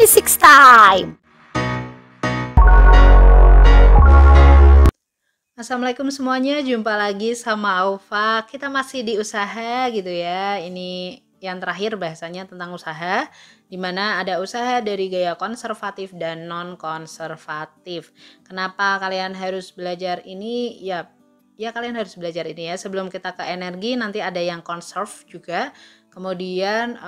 Physics time. Assalamualaikum semuanya, jumpa lagi sama Aufa. Kita masih di usaha gitu ya. Ini yang terakhir bahasanya tentang usaha, dimana ada usaha dari gaya konservatif dan non-konservatif. Kenapa kalian harus belajar ini? Ya kalian harus belajar ini ya. Sebelum kita ke energi, nanti ada yang conserve juga. Kemudian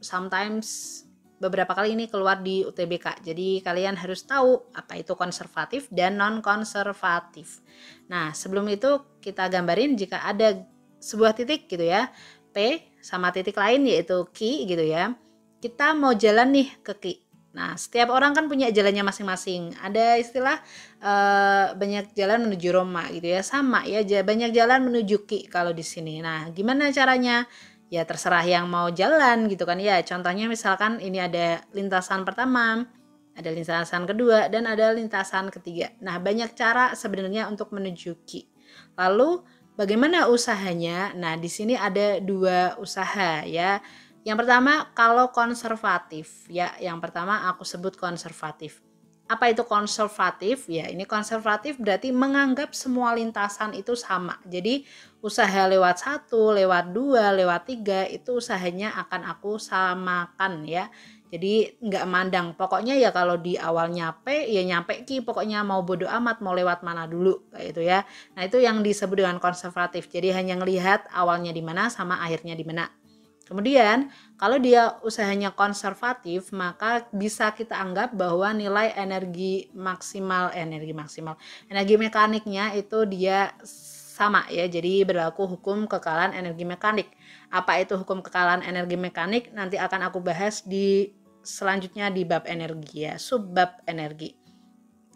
sometimes beberapa kali ini keluar di UTBK. Jadi kalian harus tahu apa itu konservatif dan non-konservatif. Nah, sebelum itu kita gambarin jika ada sebuah titik gitu ya, P sama titik lain yaitu Q gitu ya. Kita mau jalan nih ke Q. Nah, setiap orang kan punya jalannya masing-masing. Ada istilah banyak jalan menuju Roma gitu ya. Sama ya, banyak jalan menuju Q kalau di sini. Nah, gimana caranya? Ya terserah yang mau jalan gitu kan ya. Contohnya misalkan ini ada lintasan pertama, ada lintasan kedua, dan ada lintasan ketiga. Nah, banyak cara sebenarnya untuk menuju Q. Lalu bagaimana usahanya? Nah, di sini ada dua usaha ya. Yang pertama kalau konservatif ya. Yang pertama aku sebut konservatif. Apa itu konservatif? Ya, ini konservatif berarti menganggap semua lintasan itu sama. Jadi usaha lewat 1, lewat 2, lewat 3 itu usahanya akan aku samakan ya. Jadi nggak mandang. Pokoknya ya kalau di awal nyampe ya nyampe Ki, pokoknya mau bodo amat mau lewat mana dulu kayak itu ya. Nah, itu yang disebut dengan konservatif. Jadi hanya ngelihat awalnya di mana sama akhirnya di mana. Kemudian, kalau dia usahanya konservatif, maka bisa kita anggap bahwa nilai energi mekaniknya itu dia sama ya. Jadi berlaku hukum kekalahan energi mekanik. Apa itu hukum kekalahan energi mekanik? Nanti akan aku bahas di selanjutnya di bab energi ya, subbab energi.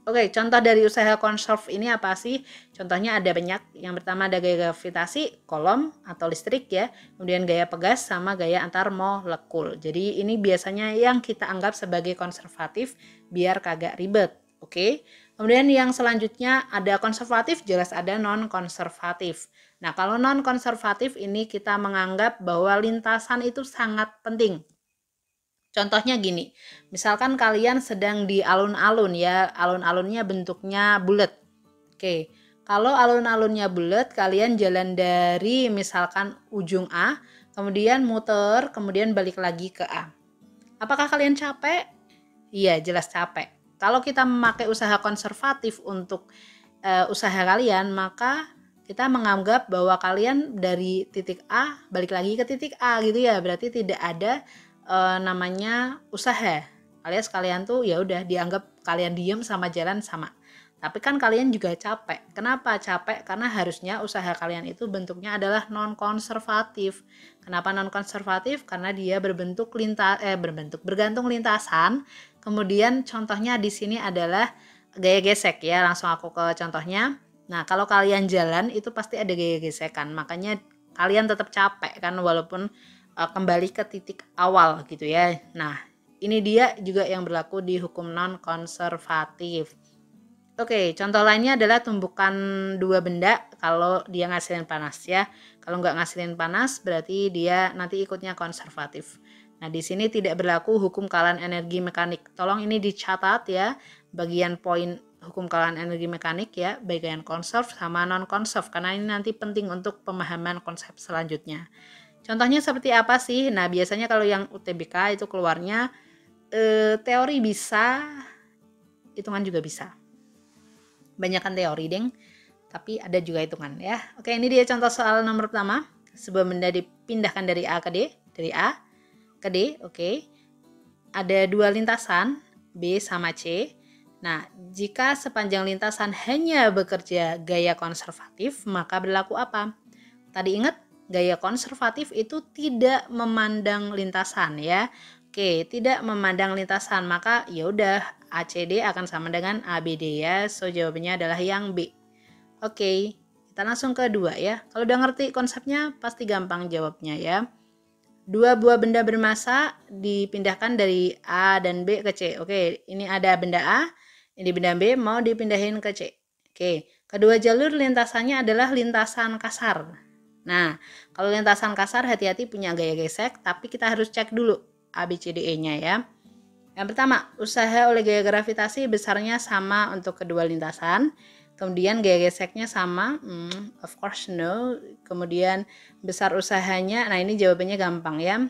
Oke, contoh dari usaha conserve ini apa sih? Contohnya ada banyak. Yang pertama ada gaya gravitasi, kolom atau listrik ya. Kemudian gaya pegas sama gaya antar molekul. Jadi ini biasanya yang kita anggap sebagai konservatif biar kagak ribet. Oke. Kemudian yang selanjutnya ada konservatif, jelas ada non-konservatif. Nah, kalau non-konservatif ini kita menganggap bahwa lintasan itu sangat penting. Contohnya gini, misalkan kalian sedang di alun-alun ya, alun-alunnya bentuknya bulat. Oke, kalau alun-alunnya bulat, kalian jalan dari misalkan ujung A, kemudian muter, kemudian balik lagi ke A. Apakah kalian capek? Iya, jelas capek. Kalau kita memakai usaha konservatif untuk usaha kalian, maka kita menganggap bahwa kalian dari titik A balik lagi ke titik A gitu ya. Berarti tidak ada namanya usaha. Alias kalian tuh ya udah dianggap kalian diem sama jalan sama. Tapi kan kalian juga capek. Kenapa capek? Karena harusnya usaha kalian itu bentuknya adalah non-konservatif. Kenapa non-konservatif? Karena dia bergantung lintasan. Kemudian contohnya di sini adalah gaya gesek ya. Langsung aku ke contohnya. Nah, kalau kalian jalan itu pasti ada gaya gesekan. Makanya kalian tetap capek kan walaupun kembali ke titik awal gitu ya. Nah, ini dia juga yang berlaku di hukum non-konservatif. Oke, contoh lainnya adalah tumbukan dua benda kalau dia ngasilin panas ya. Kalau nggak ngasilin panas berarti dia nanti ikutnya konservatif. Nah, di sini tidak berlaku hukum kekalahan energi mekanik. Tolong ini dicatat ya, bagian poin hukum kekalahan energi mekanik ya, bagian conserve sama non-conserve karena ini nanti penting untuk pemahaman konsep selanjutnya. Contohnya seperti apa sih? Nah, biasanya kalau yang UTBK itu keluarnya teori bisa, hitungan juga bisa. Banyakan teori, deng. Tapi ada juga hitungan ya. Oke, ini dia contoh soal nomor pertama. Sebuah benda dipindahkan dari A ke D, dari A ke D, oke. Ada dua lintasan, B sama C. Nah, jika sepanjang lintasan hanya bekerja gaya konservatif, maka berlaku apa? Tadi ingat, gaya konservatif itu tidak memandang lintasan ya. Oke, tidak memandang lintasan, maka ya udah ACD akan sama dengan ABD ya. So jawabannya adalah yang B. Oke, kita langsung ke 2 ya. Kalau udah ngerti konsepnya pasti gampang jawabnya ya. Dua buah benda bermassa dipindahkan dari A dan B ke C. Oke, ini ada benda A, ini benda B mau dipindahin ke C. Oke, kedua jalur lintasannya adalah lintasan kasar. Nah, kalau lintasan kasar hati-hati punya gaya gesek, tapi kita harus cek dulu ABCDE-nya ya. Yang pertama, usaha oleh gaya gravitasi besarnya sama untuk kedua lintasan. Kemudian gaya geseknya sama, of course no. Kemudian besar usahanya, nah ini jawabannya gampang ya.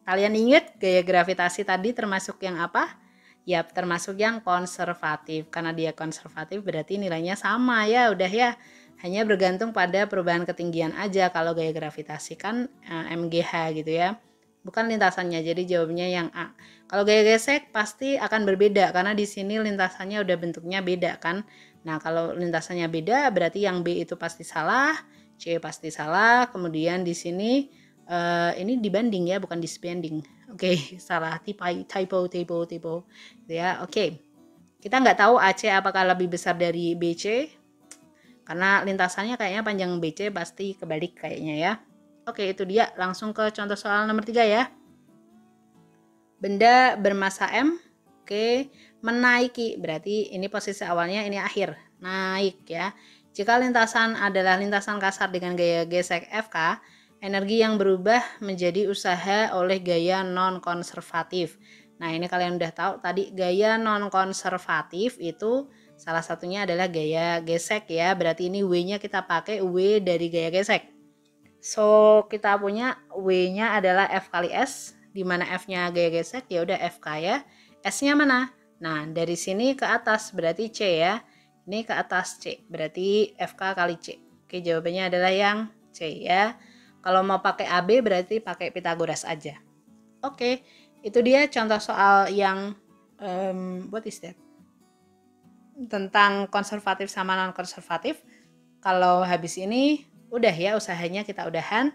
Kalian ingat gaya gravitasi tadi termasuk yang apa? Yap, termasuk yang konservatif. Karena dia konservatif berarti nilainya sama ya, udah ya. Hanya bergantung pada perubahan ketinggian aja. Kalau gaya gravitasi kan MGH gitu ya. Bukan lintasannya, jadi jawabannya yang A. Kalau gaya gesek pasti akan berbeda karena di sini lintasannya udah bentuknya beda kan. Nah, kalau lintasannya beda berarti yang B itu pasti salah, C pasti salah. Kemudian di sini ini dibanding ya, bukan disbanding. Oke, salah, typo ya. Oke. Kita nggak tahu AC apakah lebih besar dari BC karena lintasannya kayaknya panjang BC pasti kebalik kayaknya ya. Oke, itu dia. Langsung ke contoh soal nomor 3 ya. Benda bermasa M, oke, menaiki. Berarti ini posisi awalnya, ini akhir. Naik ya. Jika lintasan adalah lintasan kasar dengan gaya gesek FK, energi yang berubah menjadi usaha oleh gaya non-konservatif. Nah, ini kalian udah tahu tadi gaya non-konservatif itu salah satunya adalah gaya gesek ya. Berarti ini W-nya kita pakai W dari gaya gesek. So, kita punya W-nya adalah F kali S, di mana F-nya gaya gesek, ya udah FK ya. S-nya mana? Nah, dari sini ke atas berarti C ya. Ini ke atas C, berarti FK kali C. Oke, jawabannya adalah yang C ya. Kalau mau pakai AB berarti pakai Pitagoras aja. Oke, itu dia contoh soal yang what is that? Tentang konservatif sama non-konservatif. Kalau habis ini udah ya usahanya kita udahan,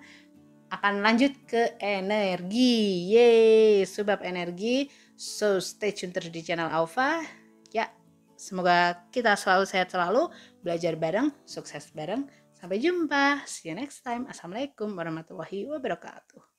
akan lanjut ke energi. Yeay, subbab energi. So stay tune terus di channel Alpha. Ya, semoga kita selalu sehat selalu, belajar bareng, sukses bareng. Sampai jumpa. See you next time. Assalamualaikum warahmatullahi wabarakatuh.